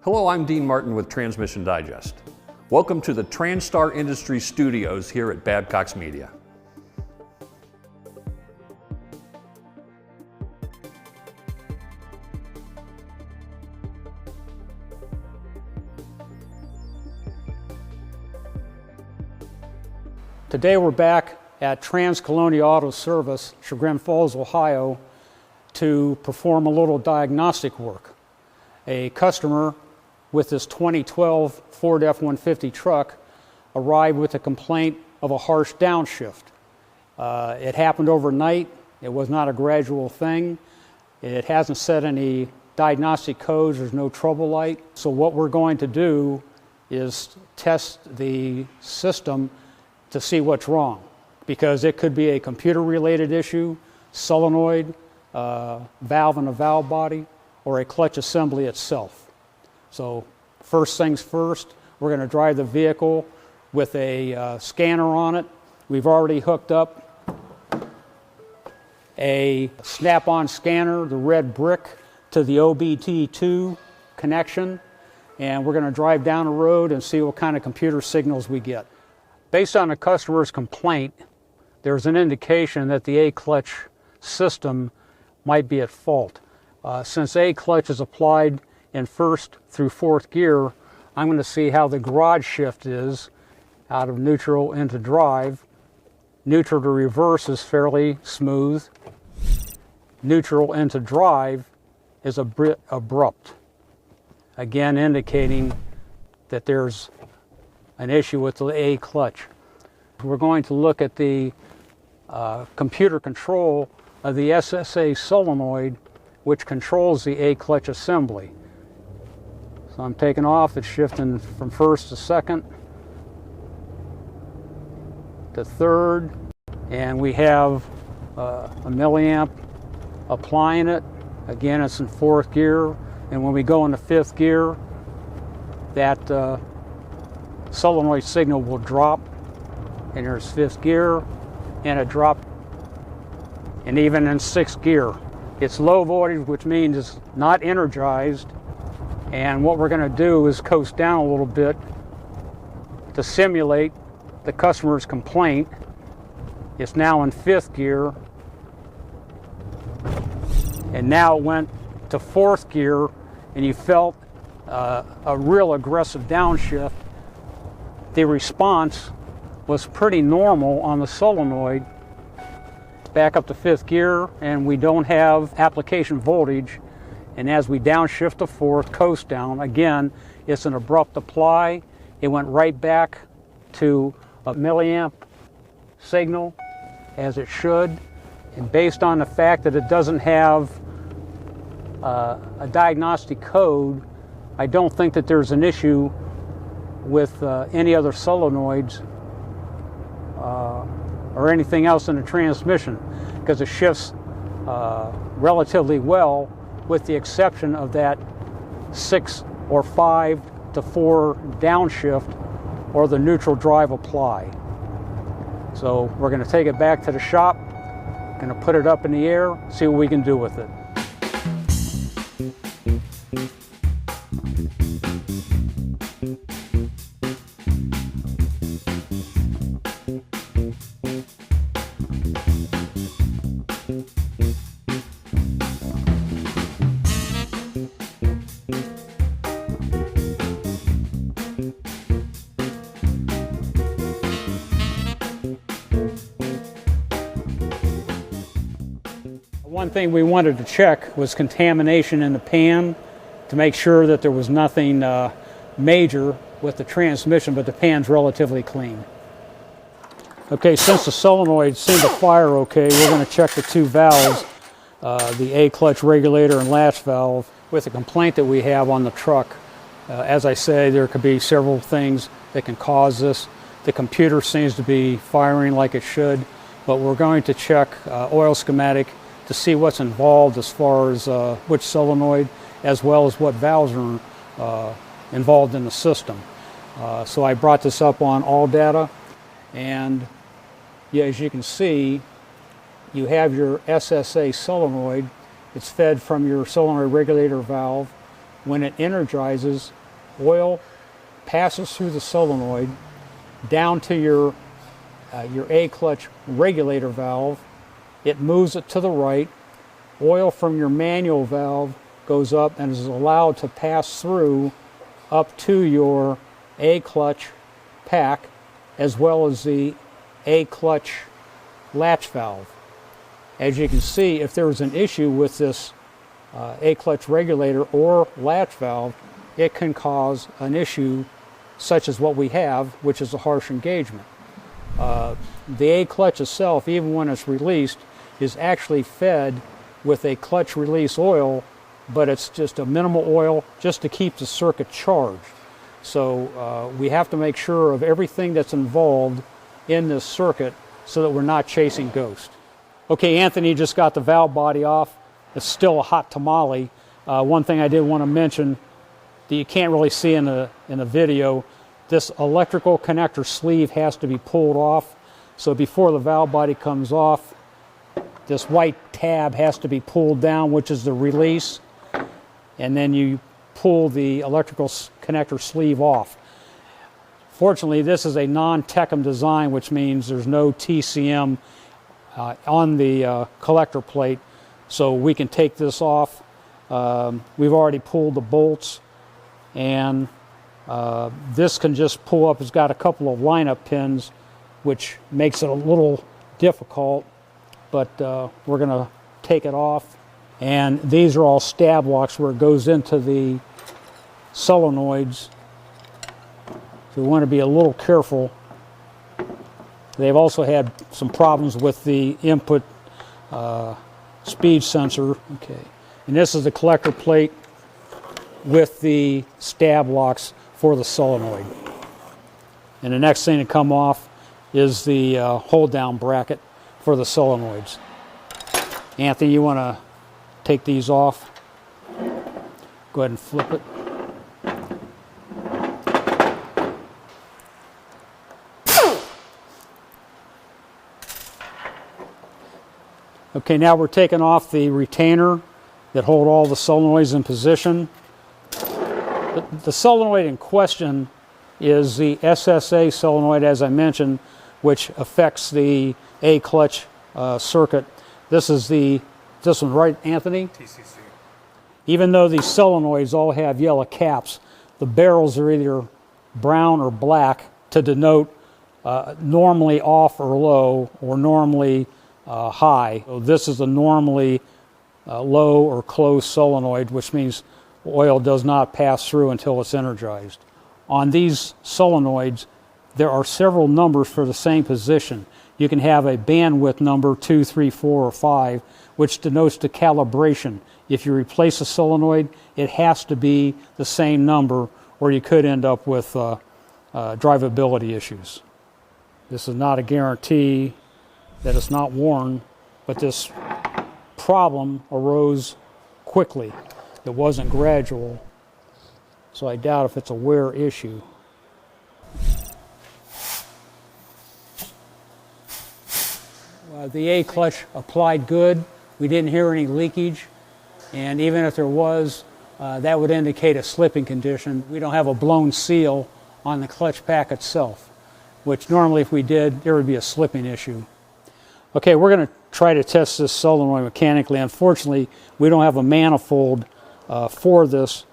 Hello, I'm Dean Martin with Transmission Digest. Welcome to the TranStar Industry Studios here at Babcock's Media. Today we're back at Trans-Colonia Auto Service, Chagrin Falls, Ohio, to perform a little diagnostic work. A customer with this 2012 Ford F150 truck arrived with a complaint of a harsh downshift. It happened overnight. It was not a gradual thing. It hasn't set any diagnostic codes. There's no trouble light. So what we're going to do is test the system to see what's wrong, because it could be a computer-related issue, solenoid, valve in a valve body, or a clutch assembly itself. So first things first, we're going to drive the vehicle with a scanner on it. We've already hooked up a snap-on scanner, the red brick, to the OBD2 connection, and we're going to drive down the road and see what kind of computer signals we get. Based on the customer's complaint, there's an indication that the A-clutch system might be at fault. Since A-clutch is applied in first through fourth gear, I'm going to see how the garage shift is out of neutral into drive. Neutral to reverse is fairly smooth. Neutral into drive is a bit abrupt, again indicating that there's an issue with the A-clutch. We're going to look at the computer control of the SSA solenoid, which controls the A-clutch assembly. So I'm taking off, it's shifting from first to second to third, and we have a milliamp applying it. Again, it's in fourth gear, and when we go into fifth gear, that solenoid signal will drop, and there's fifth gear, and it dropped. And even in sixth gear, it's low voltage, which means it's not energized. And what we're going to do is coast down a little bit to simulate the customer's complaint. It's now in fifth gear, and now it went to fourth gear, and you felt a real aggressive downshift. The response was pretty normal on the solenoid. Back up to fifth gear, and we don't have application voltage. And as we downshift to fourth, coast down, again, it's an abrupt apply. It went right back to a milliamp signal, as it should. And based on the fact that it doesn't have a diagnostic code, I don't think that there's an issue with any other solenoids or anything else in the transmission, because it shifts relatively well, with the exception of that 6 or 5 to 4 downshift or the neutral drive apply. So we're going to take it back to the shop, going to put it up in the air, see what we can do with it. One thing we wanted to check was contamination in the pan, to make sure that there was nothing major with the transmission, but the pan's relatively clean. Okay, since the solenoid seemed to fire okay, we're going to check the two valves, the A-clutch regulator and latch valve. With the complaint that we have on the truck, as I say, there could be several things that can cause this. The computer seems to be firing like it should, but we're going to check oil schematic to see what's involved as far as which solenoid, as well as what valves are involved in the system. So I brought this up on all data, and yeah, as you can see, you have your SSA solenoid. It's fed from your solenoid regulator valve when it energizes, oil passes through the solenoid down to your A-clutch regulator valve. It moves it to the right. Oil from your manual valve goes up and is allowed to pass through up to your A-clutch pack, as well as the A-clutch latch valve. As you can see, if there was an issue with this A-clutch regulator or latch valve, it can cause an issue such as what we have, which is a harsh engagement. The A-clutch itself, even when it's released, is actually fed with a clutch release oil, but it's just a minimal oil just to keep the circuit charged. So we have to make sure of everything that's involved in this circuit so that we're not chasing ghosts. Okay, Anthony just got the valve body off. It's still a hot tamale. One thing I did want to mention that you can't really see in the video, this electrical connector sleeve has to be pulled off. So before the valve body comes off, this white tab has to be pulled down, which is the release, and then you pull the electrical connector sleeve off. Fortunately, this is a non-Tecum design, which means there's no TCM on the collector plate, so we can take this off. We've already pulled the bolts, and this can just pull up. It's got a couple of lineup pins, which makes it a little difficult, but we're going to take it off. And these are all stab locks where it goes into the solenoids. So we want to be a little careful. They've also had some problems with the input speed sensor. Okay, and this is the collector plate with the stab locks for the solenoid. And the next thing to come off is the hold down bracket for the solenoids. Anthony, you want to take these off? Go ahead and flip it. Okay, now we're taking off the retainer that hold all the solenoids in position. The solenoid in question is the SSA solenoid, as I mentioned, which affects the A-clutch circuit. This one, right, Anthony? TCC. Even though these solenoids all have yellow caps, the barrels are either brown or black to denote normally off or low, or normally high. So this is a normally low or closed solenoid, which means oil does not pass through until it's energized. On these solenoids, there are several numbers for the same position. You can have a bandwidth number 2, 3, 4, or 5, which denotes the calibration. If you replace a solenoid, it has to be the same number, or you could end up with drivability issues. This is not a guarantee that it's not worn, but this problem arose quickly. It wasn't gradual, so I doubt if it's a wear issue. The A-clutch applied good. We didn't hear any leakage, and even if there was, that would indicate a slipping condition. We don't have a blown seal on the clutch pack itself, which normally if we did, there would be a slipping issue. Okay, we're going to try to test this solenoid mechanically. Unfortunately, we don't have a manifold for this,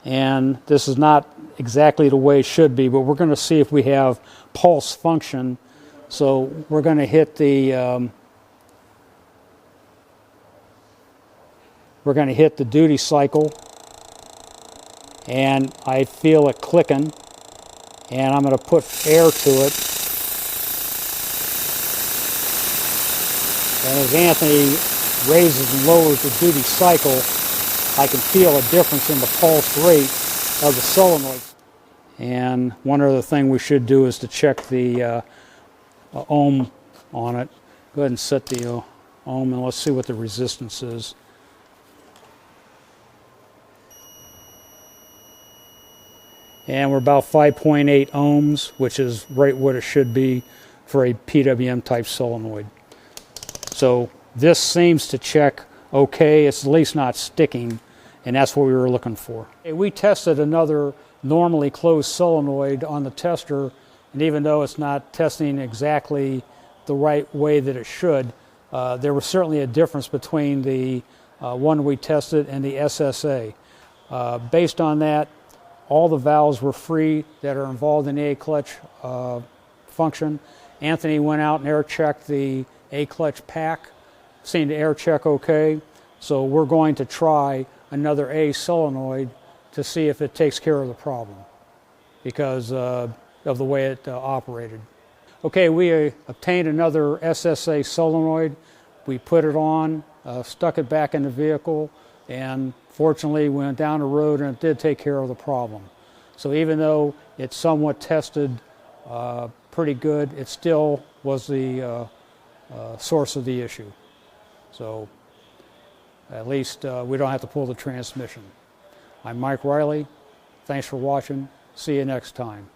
and this is not exactly the way it should be, but we're going to see if we have pulse function. So we're going to hit the duty cycle, and I feel it clicking, and I'm going to put air to it. And as Anthony raises and lowers the duty cycle, I can feel a difference in the pulse rate of the solenoid. And one other thing we should do is to check the ohm on it. Go ahead and set the ohm, and let's see what the resistance is. And we're about 5.8 ohms, which is right what it should be for a PWM type solenoid. So this seems to check okay. It's at least not sticking, and that's what we were looking for. We tested another normally closed solenoid on the tester, and even though it's not testing exactly the right way that it should, there was certainly a difference between the one we tested and the SSA. Based on that, all the valves were free that are involved in the A-clutch function. Anthony went out and air checked the A-clutch pack, seemed to air check okay. So we're going to try another A solenoid to see if it takes care of the problem because of the way it operated. Okay, we obtained another SSA solenoid. We put it on, stuck it back in the vehicle, and fortunately we went down the road and it did take care of the problem. So even though it's somewhat tested pretty good, it still was the source of the issue. So at least we don't have to pull the transmission. I'm Mike Riley. Thanks for watching. See you next time.